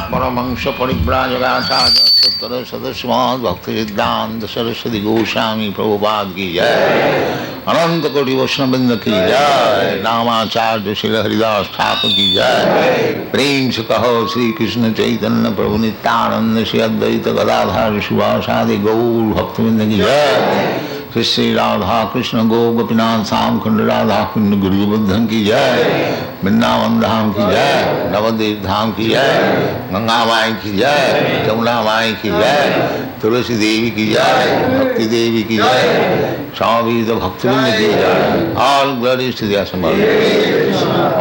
परमंश परिव्राजगाचार्य सदस्यवाद भक्ति सिद्धांत सरस्वती गोस्वामी प्रभुपाद की जय। अनंत कोटि वैष्णववृंद की जय। नामाचार्य श्री हरिदास ठाकुर की जय। प्रेम से कहो श्री कृष्ण चैतन्य प्रभु नित्यानंद श्री अद्वैत गदाधर सुभाषादि गौर भक्तवृंद की जय। श्री राधा कृष्ण गो गोपीनाथ श्याम कुंड राधा कुंड गुरु बुद्धन की जय। वृंदावन धाम की जय। नवद्वीप धाम की जय। गंगा माई की जय। जमुना माई की जय। तुलसी देवी की जय। भक्ति देवी की जय। स्वामी भक्तवृंद की जय। ऑल ग्लोरीज टू द असंभव।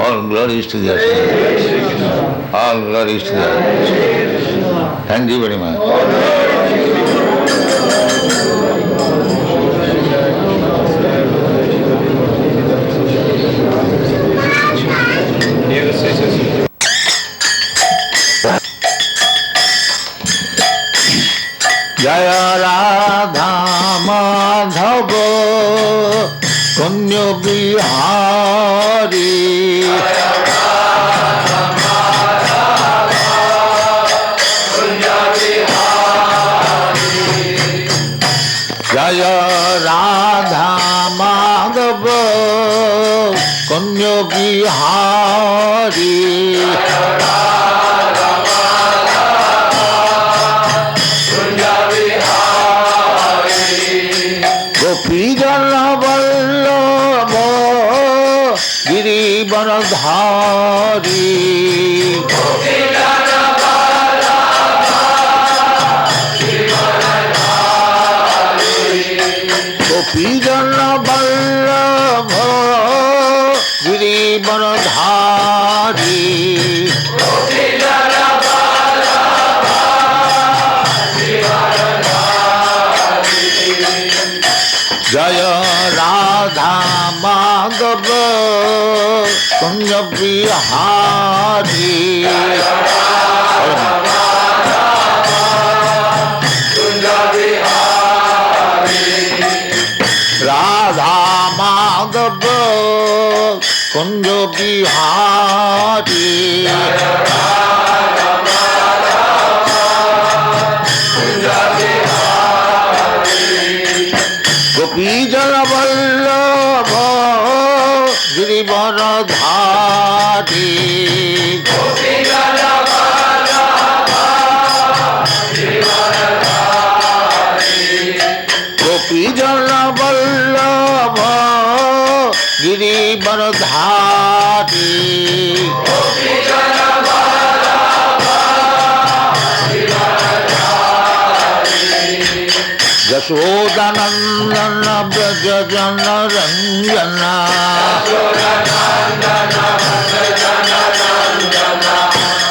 ऑल ग्लोरीज टू द असंभव। All glories to the. Thank you very much. जय राधा माधव कुंज बिहारी। जय राधा माधव कुंज बिहारी। गोपीजन वल्लभ गिरिवरधारी। गोपीजन वल्लभ गिरिवरधारी। जय राधा माधव कुंज बिहारी। राधा माधव कुंज बिहारी। गोपीजन वल्लभ गिरिवरधारी। गोपीजन वल्लभ गिरिवरधारी। यशोदानंदन ब्रज जन रंजना।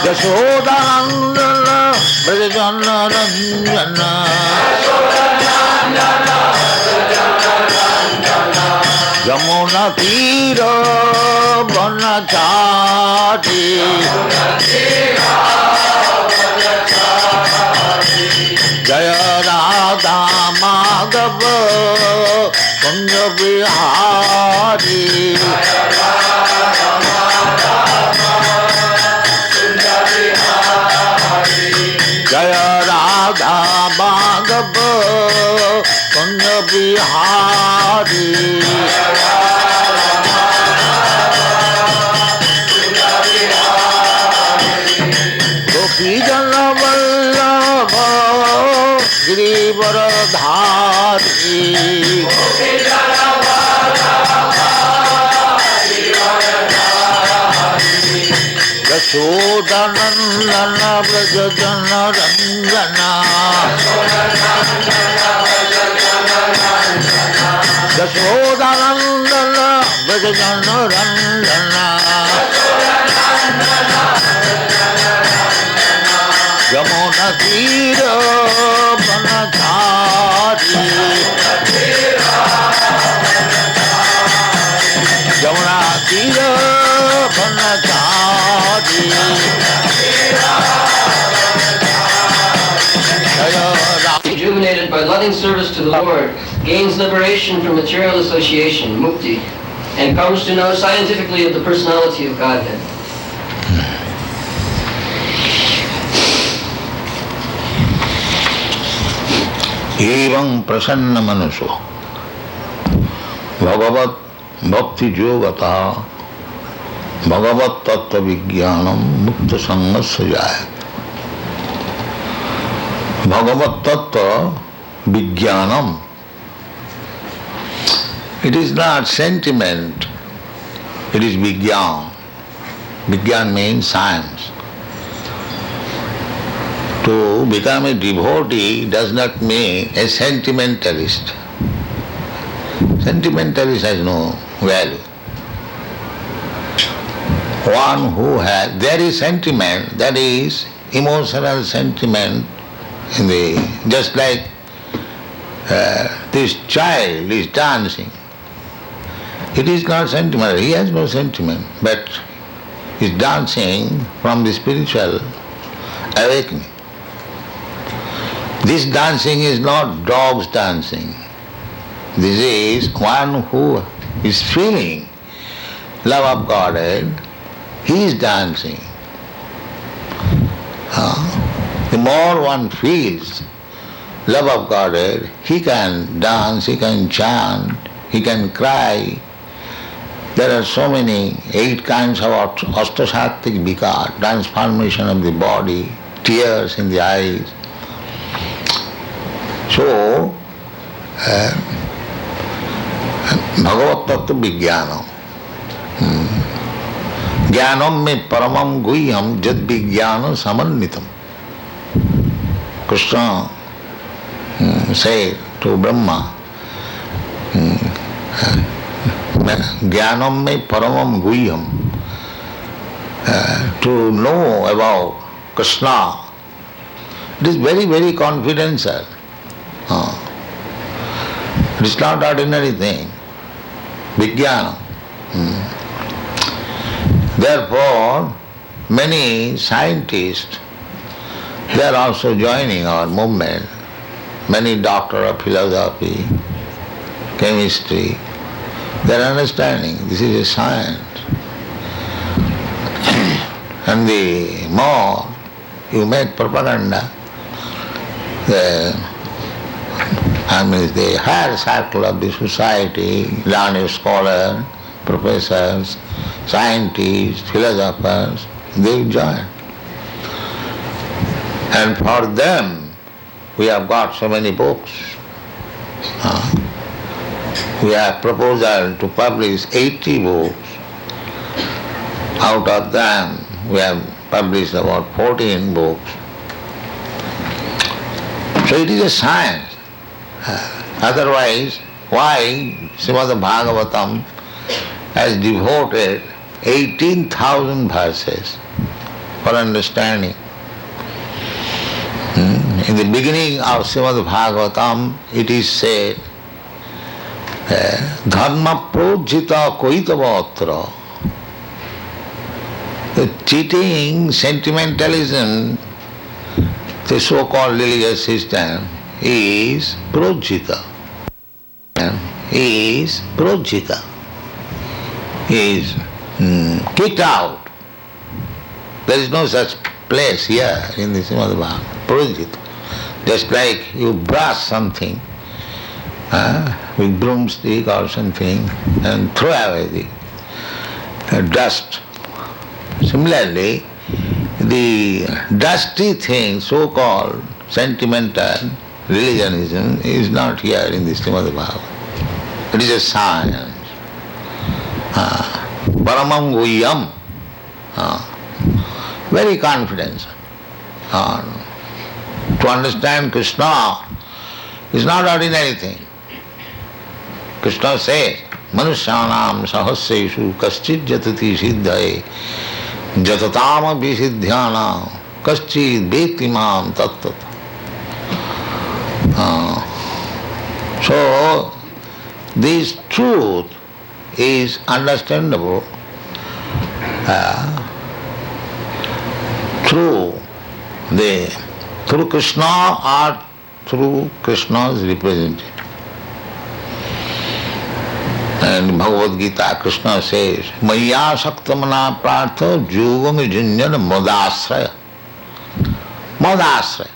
यशोदानंदन ब्रज जन रंजना। यमुना तीर वनचारी। जय राधा माधव कुंज बिहारी। जय Radha Madhav Kunj Bihari. गोपीजन Vallabh Girivardhari. Yashodanandana Vrajajana Rangana Yashodanandana Vrajajana Rangana Yamuna Tira Banachari Yamuna Tira Banachari Rejuvenated by loving service to the Lord, gains liberation from material association, mukti, and comes to know scientifically of the personality of Godhead. Evam prasanna manuso Bhagavat bhakti yogata Bhagavat tattva vijnanam mukta sangasya jaya. Bhagavat tattva vijnanam. It is not sentiment, it is vijnan. Vijnan means science. To become a devotee does not mean a sentimentalist. Sentimentalist has no value. One who has, there is sentiment, that is emotional sentiment in the, just like this child is dancing. It is not sentimental, he has no sentiment, but is dancing from the spiritual awakening. This dancing is not dogs dancing. This is one who is feeling love of Godhead, he is dancing. The more one feels love of Godhead, he can dance, he can chant, he can cry. There are so many, 8 kinds of ashtasattvik vikar, transformation of the body, tears in the eyes. So, Bhagavat tattva vijnanam. Jnanam me paramam guhyam jad vijnana samannitam. Krishna said to Brahma, Jnanam me paramam guhyam. To know about Krishna, it is very, very confidential. It is not ordinary thing. Vijnana. Therefore, many scientists, they are also joining our movement. Many doctors of philosophy, chemistry, they are understanding this is a science. And the more you make propaganda, the higher circle of the society, learned scholars, professors, scientists, philosophers, they join. And for them, we have got so many books. We have proposal to publish 80 books. Out of them, we have published about 14 books. So it is a science. Otherwise, why Srimad Bhagavatam has devoted 18,000 verses for understanding? In the beginning of Srimad Bhagavatam, it is said, Dharma projita koitavatra. The cheating, sentimentalism, the so-called religious system is projita. Is projita. Is kicked out. There is no such place here in the Srimad Bhagavatam. Projita. Just like you brush something with broomstick or something and throw away the dust. Similarly, the dusty thing, so-called sentimental religionism, is not here in the Srimad Bhagavatam. It is a science. Paramam guhyam. very confident. To understand Krishna is not ordinary thing. Krishna says, Manusyanam sahasreshu kaschid jatati siddhaye jatatama visidhyana kaschid vetimam tattat. So, this truth is understandable through Krishna or through Krishna's representative. And Bhagavad Gita, Krishna says, Maya Saktamana Prartha Yogam Junjana Madasraya. Madasraya.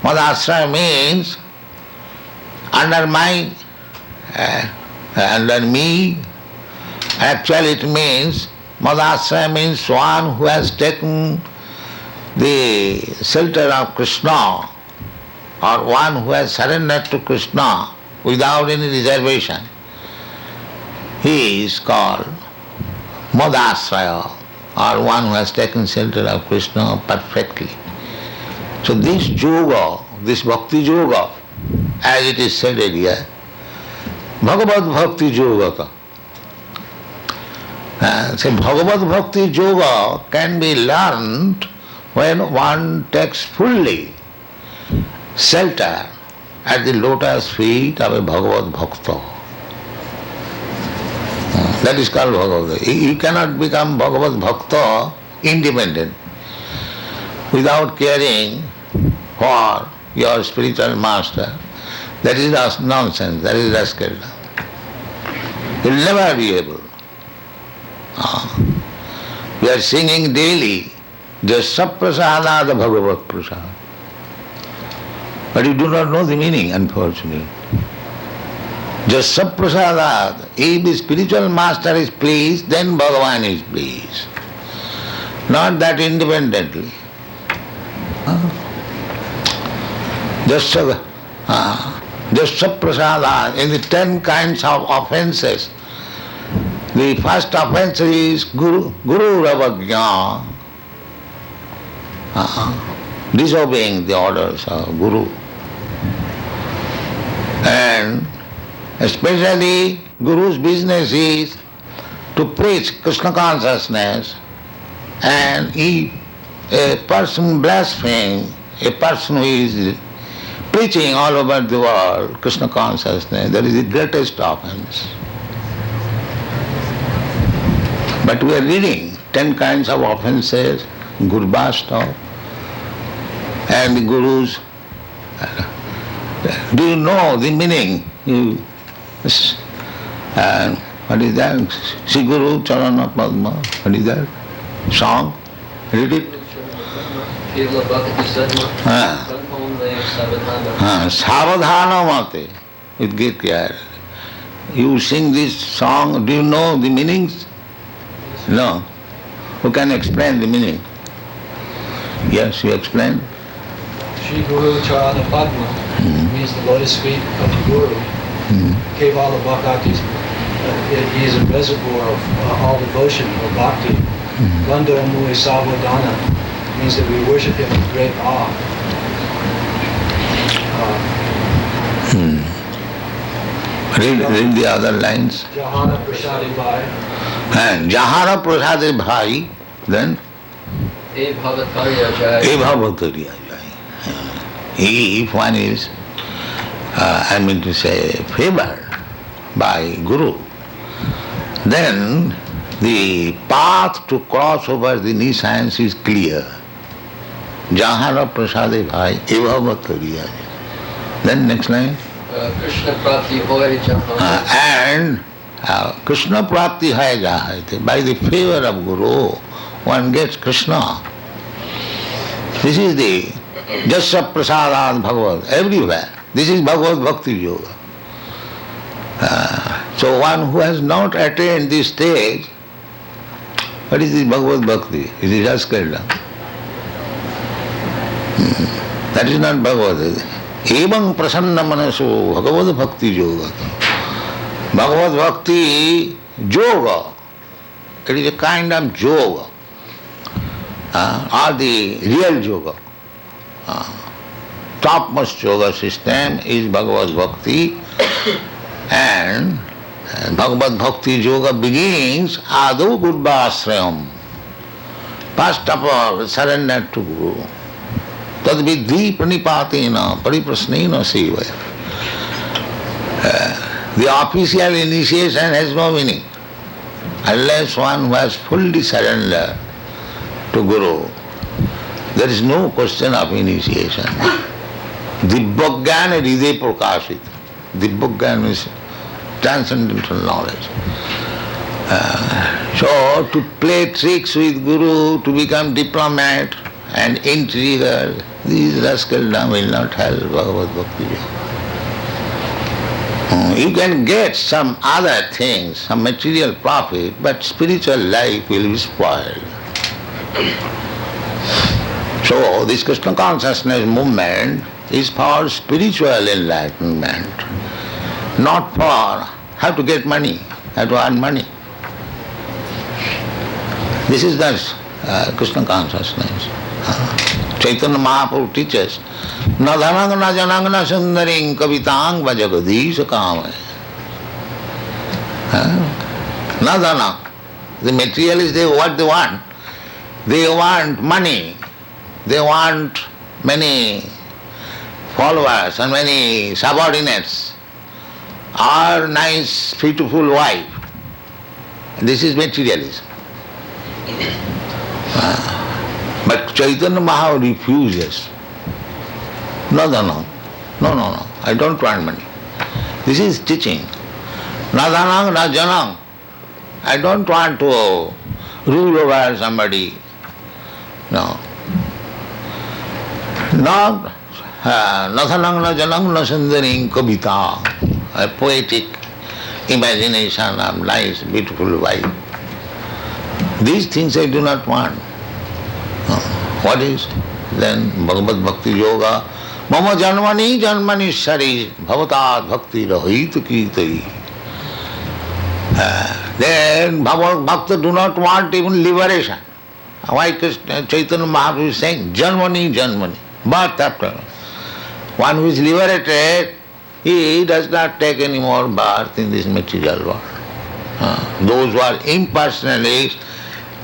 Madasraya means under me. Actually it means, Madasraya means one who has taken the shelter of Krishna, or one who has surrendered to Krishna without any reservation. He is called Madasraya, or one who has taken shelter of Krishna perfectly. So this yoga, this bhakti yoga, as it is said earlier, Bhagavad Bhakti Yoga. So Bhagavad Bhakti Yoga can be learned when one takes fully shelter at the lotus feet of a Bhagavad Bhakta. That is called Bhagavad. You cannot become Bhagavad Bhakta independent without caring for your spiritual master. That is nonsense, that is rascal. You will never be able. We are singing daily, Jasya Prasadada Bhagavat Prasad. But you do not know the meaning, unfortunately. Jasya Prasadada. If the spiritual master is pleased, then Bhagavan is pleased. Not that independently. Jasya Prasada, in the 10 kinds of offences, the first offence is Guru Ravagya, disobeying the orders of Guru. And especially Guru's business is to preach Krishna consciousness, and if a person blasphemes, a person who is preaching all over the world Krishna consciousness, that is the greatest offense. But we are reading 10 kinds of offences, Gurbasta, and the Gurus. Do you know the meaning? What is that? Sri Guru Charana Padma. What is that? Song? Read it. Savadhana Mate. With great care. You sing this song, do you know the meanings? No. Who can explain the meaning? Yes, you explain. Sri Guru Charana Padma means the lotus feet of the Guru. Kevala Bhaktis. He is a reservoir of all devotion or bhakti. Gandha Mui Savadhana means that we worship him with great awe. Read the other lines. Jahana Prasadi Bhai. And Jahana Prasadi Bhai, then? E Bhavatariya Jai. E Bhavatariya Jai. If one is, favored by Guru, then the path to cross over the nescience is clear. Jahana Prasadi Bhai, E Bhavatariya Jai. Then next line. Krishna Prapti Hoy Jahana. And Krishna Prapti Hai Jahate. By the favor of Guru, one gets Krishna. This is the Jasya Prasadad Bhagavad, everywhere. This is Bhagavad Bhakti Yoga. So one who has not attained this stage, what is this Bhagavad Bhakti? It is Askarda. That is not Bhagavad. Evam prasanna manaso Bhagavad Bhakti Yoga. Bhagavad Bhakti Yoga, it is a kind of yoga. or the real yoga. Topmost yoga system is Bhagavad Bhakti, and Bhagavad Bhakti yoga begins Adu Gurva Asrayam. First of all, surrender to Guru. Tad vidhi pranipatena pariprasnena sevaya. The official initiation has no meaning unless one who has fully surrendered to Guru. There is no question of initiation. Dibbagyan hriday prakashit. Dibbagyan means transcendental knowledge. So to play tricks with Guru, to become diplomat and intriguer, these rascaldom will not help Bhagavad Bhakti. You can get some other things, some material profit, but spiritual life will be spoiled. So this Krishna consciousness movement is for spiritual enlightenment, not for how to get money, how to earn money. This is the Krishna consciousness. Chaitanya Mahaprabhu teaches, na dhanang na janang na sundaring kavitang vajagadisha kamaya. Na dhanang. The materialists, what they want? They want money. They want many followers and many subordinates, or nice, beautiful wife. This is materialism. But Chaitanya Mahaprabhu refuses. No, I don't want money. This is teaching. Na dhanang, na janang. I don't want to rule over somebody. No. Not na dhanang, na janang, na sundaring kavita. A poetic imagination of nice, beautiful wife. These things I do not want. What is then Bhagavad Bhakti Yoga? Mama janmani janmani shari bhavatat bhakti rahit kirtai. Then Bhagavad Bhakta do not want even liberation. Why Chaitanya Mahaprabhu is saying janmani janmani, birth after. One who is liberated, he does not take any more birth in this material world. Those who are impersonalists,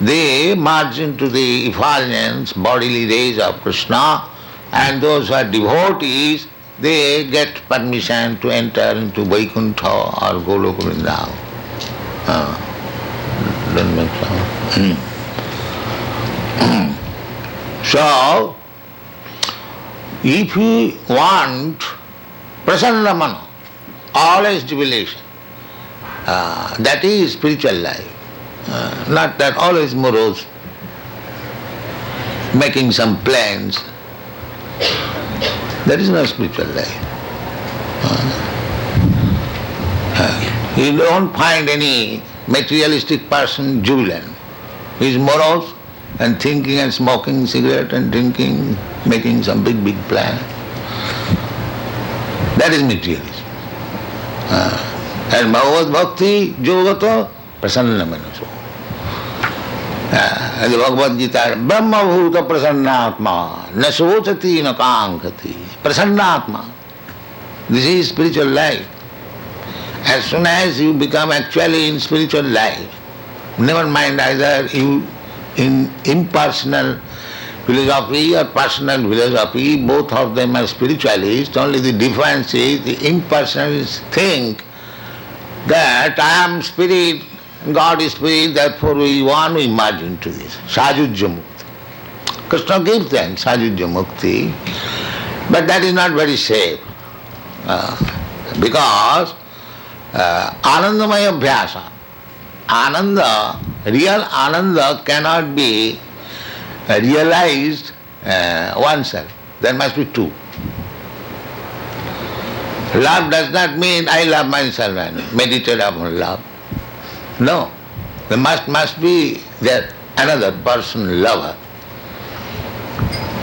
they merge into the effulgence, bodily rays of Krishna, and those who are devotees, they get permission to enter into Vaikuntha or Goloka Vrindavan. Don't make sound. So, if you want prasanna mana, always jubilation, that is spiritual life. Not that always morose, making some plans. That is not spiritual life. You don't find any materialistic person jubilant. He is morose and thinking and smoking cigarette and drinking, making some big plan. That is materialism. And Bhagavad Bhakti Yogata prasanna manaso. And the Bhagavad Gita, Brahma bhuta prasannatma, na sochati na kankati. Prasannatma. This is spiritual life. As soon as you become actually in spiritual life, never mind either you in impersonal philosophy or personal philosophy, both of them are spiritualists, only the difference is the impersonalists think that I am spirit, God is spirit, therefore we want to merge into this. Sajujya mukti. Krishna gives them sajujya mukti, but that is not very safe. Because anandamaya abhyasa, ananda, real ananda cannot be realized oneself. There must be two. Love does not mean I love myself and meditate upon love. No. There must be that another person lover.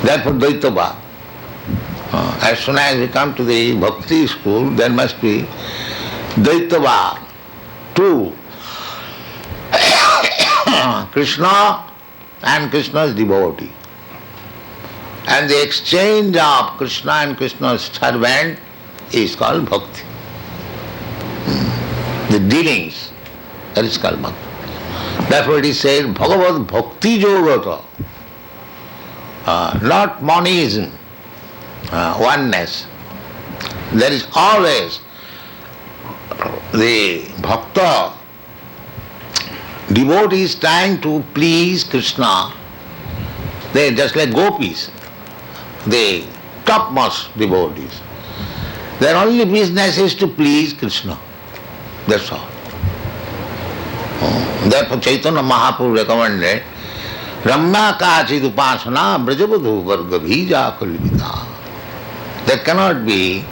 Therefore Dvaita Bhava. As soon as we come to the bhakti school, there must be Dvaita Bhava. Two. Krishna and Krishna's devotee. And the exchange of Krishna and Krishna's servant is called bhakti. The dealings, that is called bhakti. Therefore it is said, Bhagavad Bhakti Yogata, not monism, oneness. There is always the bhakta, devotee is trying to please Krishna. They are just like gopis, the topmost devotees. Their only business is to please Krishna. That's all. Therefore Chaitanya Mahaprabhu recommended Ramya Kachid Upasana Brajavadhu Varga Bhija Kalvita. There cannot be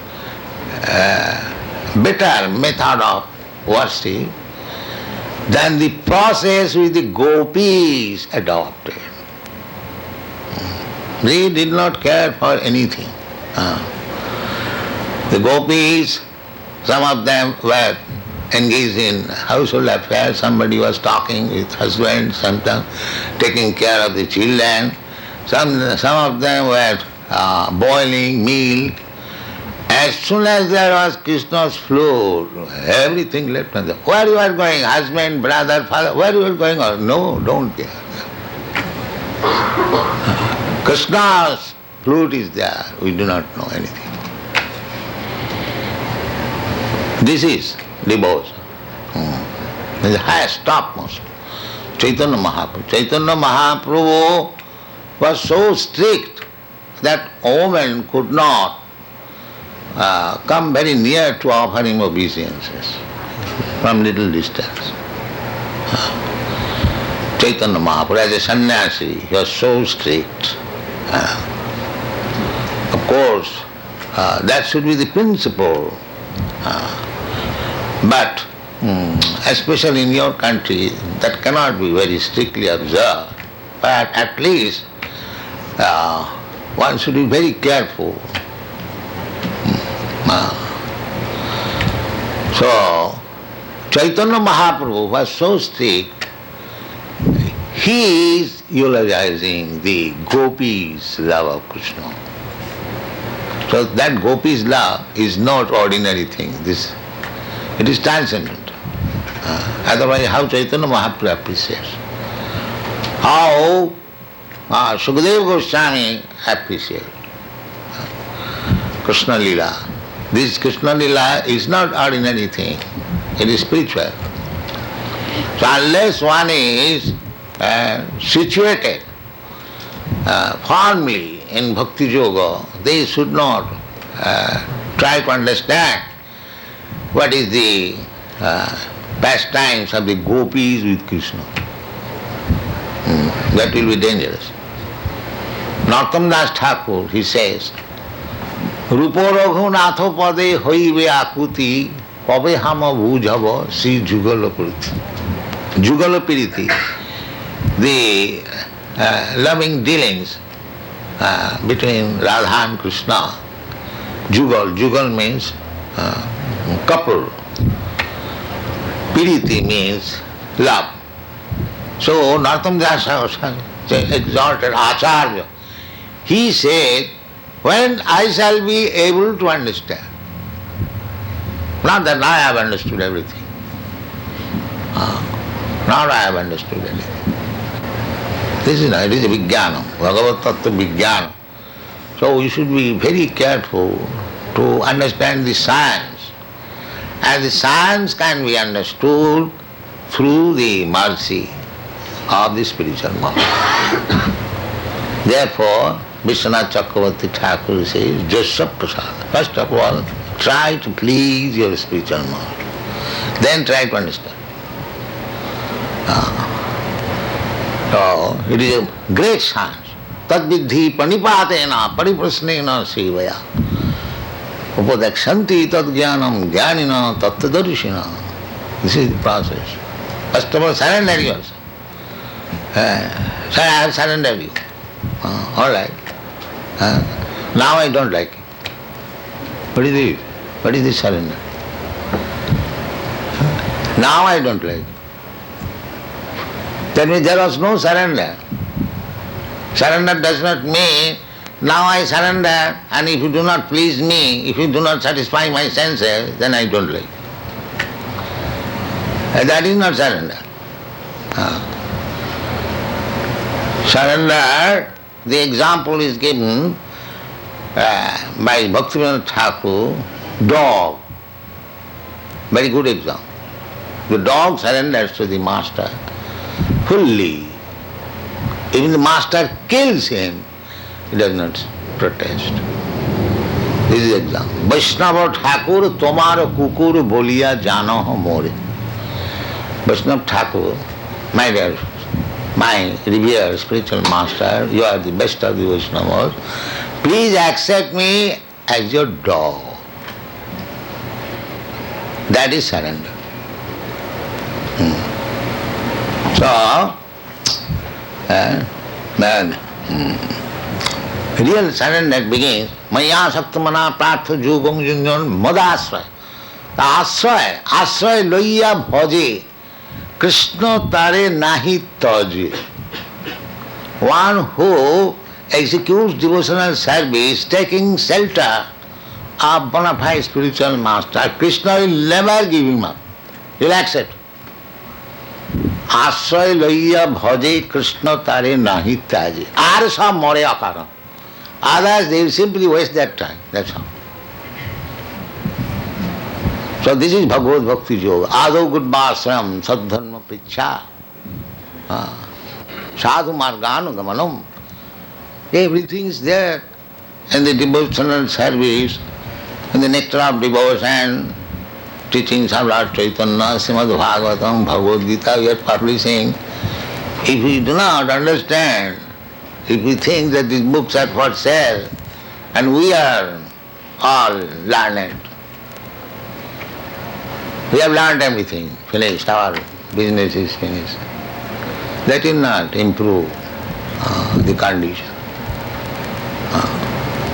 a better method of worship than the process which the gopis adopted. They did not care for anything. The gopis, some of them were engaged in household affairs. Somebody was talking with husband, sometimes taking care of the children. Some of them were boiling milk. As soon as there was Krishna's floor, everything left on the. Where you are going, husband, brother, father, where you are going? No, don't care. Krishna's flute is there. We do not know anything. This is devotion. The highest, topmost. Chaitanya Mahaprabhu. Chaitanya Mahaprabhu was so strict that a woman could not come very near to offer him obeisances from little distance. Chaitanya Mahaprabhu, as a sannyasi, he was so strict. Of course, that should be the principle. But especially in your country, that cannot be very strictly observed. But at least one should be very careful. So, Chaitanya Mahaprabhu was so strict, he is eulogizing the gopis' love of Krishna. So that gopis' love is not ordinary thing. It is transcendent. Otherwise, how Chaitanya Mahaprabhu appreciates? How Sukadeva Goswami appreciates Krishna Lila. This Krishna Lila is not ordinary thing. It is spiritual. So unless one is situated firmly in Bhakti Yoga, they should not try to understand what is the pastimes of the gopis with Krishna. That will be dangerous. Narottam Das Thakur, he says, Rupo Raghunatho Pade Hoive Akuti Pabe Hama Bhujava Sri Jugalapiriti. Jugalapiriti, the loving dealings between Radha and Krishna. Jugal means couple. Piriti means love. So Narottam Das exalted Acharya. He said, when I shall be able to understand, not that I have understood everything. Not I have understood anything. This is it is a Vijnana, Bhagavad Tattva Vijnana. So we should be very careful to understand the science. And the science can be understood through the mercy of the spiritual master. Therefore, Vishwanath Chakravarti Thakur says, Jasya Prasad. First of all, try to please your spiritual master. Then try to understand. So, it is a great science. Tad vidhi panipatena pariprasnena sevaya. Upadakshanti tad jnanam jnanina tattadarshina. This is the process. First of all, surrender yourself. Say, I have surrendered you. All right. Now I don't like it. What is it? What is this surrender? Now I don't like it. That means there was no surrender. Surrender does not mean, now I surrender, and if you do not please me, if you do not satisfy my senses, then I don't like. That is not surrender. Surrender, the example is given by Bhaktivinoda Thakur, dog. Very good example. The dog surrenders to the master fully. Even the master kills him, he does not protest. This is the example. Vaishnava Thakur tomar kukur bolia jano more. Vaishnava Thakur, my dear, my revered spiritual master, you are the best of the Vaishnavas. Please accept me as your dog. That is surrender. So, real surrender begins, Maya Saktamana Pratha Jugam Junjan Madasray. The Asray Loya Bhaje, Krishna Tare Nahi Taje. One who executes devotional service, taking shelter of bona fide spiritual master, Krishna will never give him up. He will accept. Asray loiya bhaje Krishna tare nahi taje. Arsa more akaram. Others, they will simply waste their time. That's all. So this is Bhagavad Bhakti Yoga. Ado gudbasram sadharma picha. Sadhu marganu gamanam. Everything is there in the devotional service, in the nectar of devotion, teachings of Lord Chaitanya, Srimad Bhagavatam, Bhagavad Gita, we are publishing. If we do not understand, if we think that these books are for sale, and we are all learned, we have learned everything, finished, our business is finished, that will not improve the condition.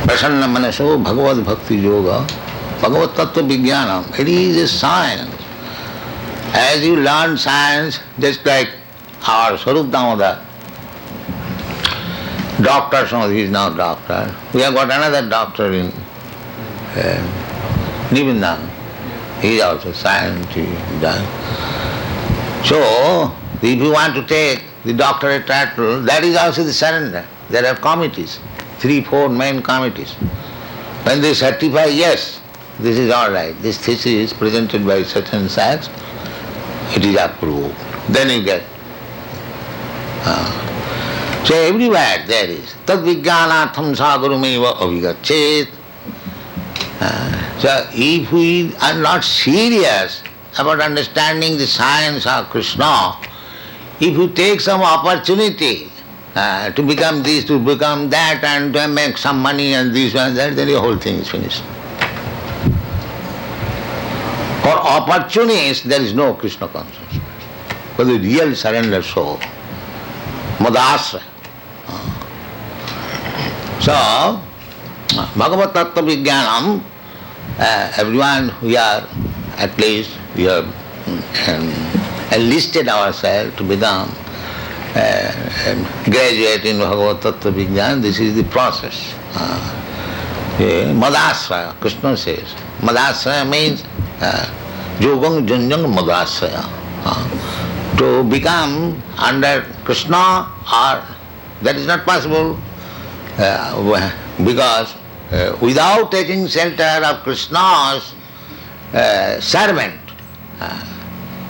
Prasanna Manaso Bhagavad Bhakti Yoga, Bhagavad Tattva Vijnanam, it is a science. As you learn science, just like our Swarup Damodar, doctor, he is now doctor. We have got another doctor in Vrindaban. He is also scientist. So, if you want to take the doctorate title, that is also the surrender. There are committees, 3-4 main committees. When they certify, yes, this is all right, this thesis is presented by such and such, it is approved. Then you get. So everywhere there is. Tad vijnanatham sagurumeva avigachet. So if we are not serious about understanding the science of Krishna, if you take some opportunity to become this, to become that, and to make some money and this and that, then the whole thing is finished. For opportunists, there is no Krishna consciousness. For the real surrender soul, madasra. So, Bhagavad Tattva Vijnanam, everyone we are, at least we have enlisted ourselves to become graduate in Bhagavad Tattva Vijnana. This is the process. Madasraya, Krishna says. Madasraya means Yogam Junjang Madasraya. To become under Krishna, or that is not possible because without taking shelter of Krishna's servant,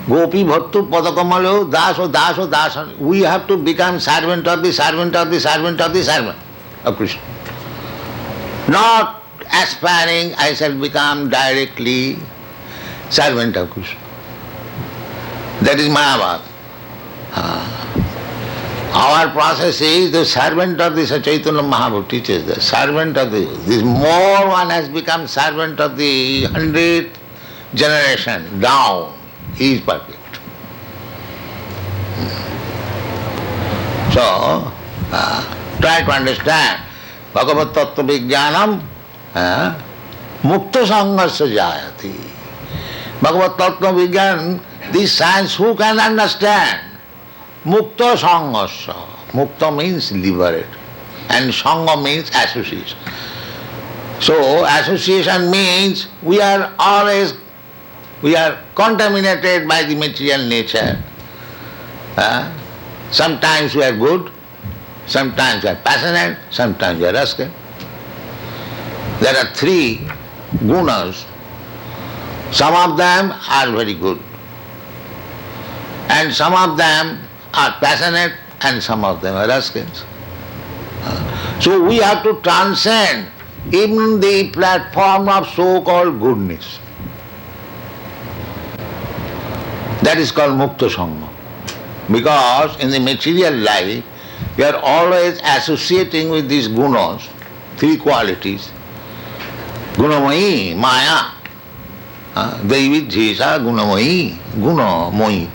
Gopi Bhattu Padakamalo Daso Daso Dasan, we have to become servant of the servant of the servant of the servant of Krishna. Not aspiring I shall become directly servant of Krishna. That is Mayavad. Our process is the servant of the Chaitanya Mahaprabhu teaches the servant of the, this more one has become servant of the 100th generation down. He is perfect. So, try to understand. Bhagavad Tattva Vijnanam Mukta Sanghasya Jayati. Bhagavad Tattva Vijnanam, this science who can understand? Mukta Sanghasya. Mukta means liberate. And Sangha means association. So association means we are contaminated by the material nature. Sometimes we are good, sometimes we are passionate, sometimes we are rascal. There are three gunas. Some of them are very good, and some of them are passionate, and some of them are rascals. So we have to transcend even the platform of so-called goodness. That is called Mukta Sangha. Because in the material life, we are always associating with these gunas, three qualities. Gunamayi, Maya. Devi Jesa Gunamayi, Gunamoyi.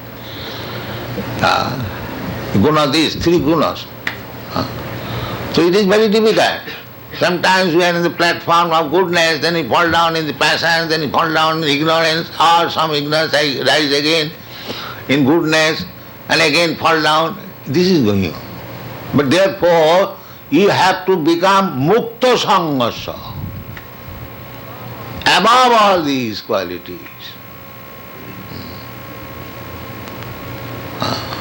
Guna, these three gunas. So it is very difficult. Sometimes we are in the platform of goodness, then we fall down in the passion, then we fall down in ignorance, or some ignorance rise again in goodness, and again fall down. This is going on. But therefore, you have to become Mukta Sanghasa, above all these qualities.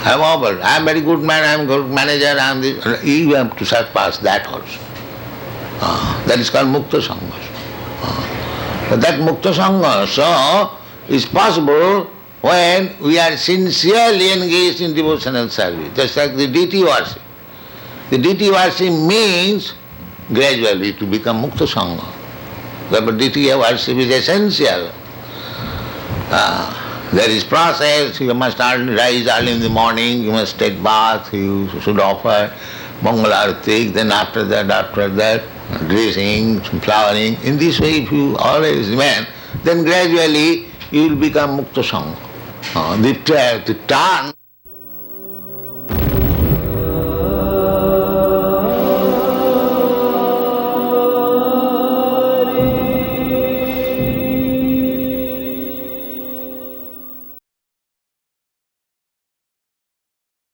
Above all, I am very good man, I am good manager, I am this. You have to surpass that also. That is called Mukta Sanghasa. But that Mukta Sanghasa is possible when we are sincerely engaged in devotional service, just like the deity worship. The deity worship means gradually to become Mukta Sangha. Therefore deity worship is essential. There is process, you must rise early in the morning, you must take bath, you should offer Mangalarati, then after that, dressing, flowering. In this way, if you always remain, then gradually you will become Mukta Sangha. The turn